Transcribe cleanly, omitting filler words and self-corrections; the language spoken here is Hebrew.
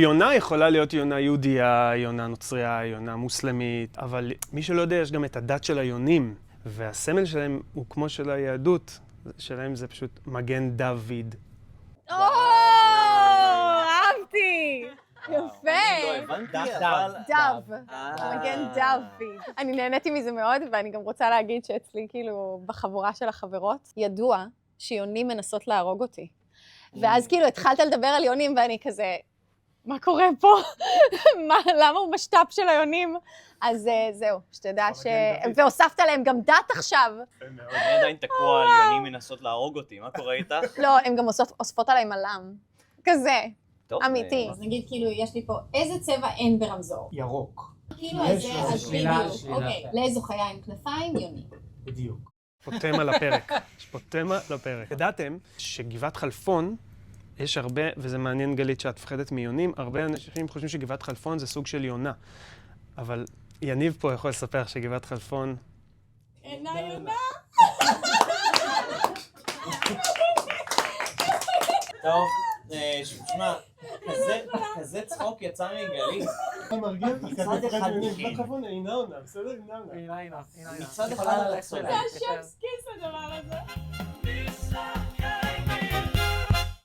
יונה יכולה להיות יונה יהודיה, יונה נוצריה, יונה מוסלמית, אבל מי שלא יודע, יש גם את הדת של היונים, והסמל שלהם הוא כמו של היהדות, שלהם זה פשוט מגן דוד. אהבתי! יפה! דב. מגן דוד. אני נהניתי מזה מאוד, ואני גם רוצה להגיד שאצלי, כאילו, בחבורה של החברות, ידוע שיונים מנסות להרוג אותי. ואז כאילו התחלת לדבר על יונים, ואני כזה, מה קורה פה? למה הוא משת"פ של היונים? אז זהו, שתדע והוספת להם גם דת עכשיו. אני עדיין תקוע על יונים מנסות להרוג אותי, מה קורה איתך? לא, הם גם אוספות עליהם עלם. כזה. טוב, אמיתי. אז נגיד, כאילו, יש לי פה, איזה צבע אין ברמזור? ירוק. כאילו, אז שלילה, בדיוק. שלילה. אוקיי, לאיזו חיה עם כנפיים? יוני. בדיוק. פה תמה לפרק. יש פה תמה לפרק. ידעתם שגבעת חלפון, יש הרבה, וזה מעניין גלית שאת מפחדת מיונים, הרבה אנשים חושבים שגבעת חלפון זה סוג של יונה. אבל יניב פה יכול לספר שגבעת חלפון... אינה יונה? טוב, שמע, כזה צחוק יצא מגלית. אני מרגיע אותך, מצד אחד גבעת חלפון אינה עונה, בסדר? אינה עונה. מצד אחד על הצולן. זה השם סקיס הדבר הזה.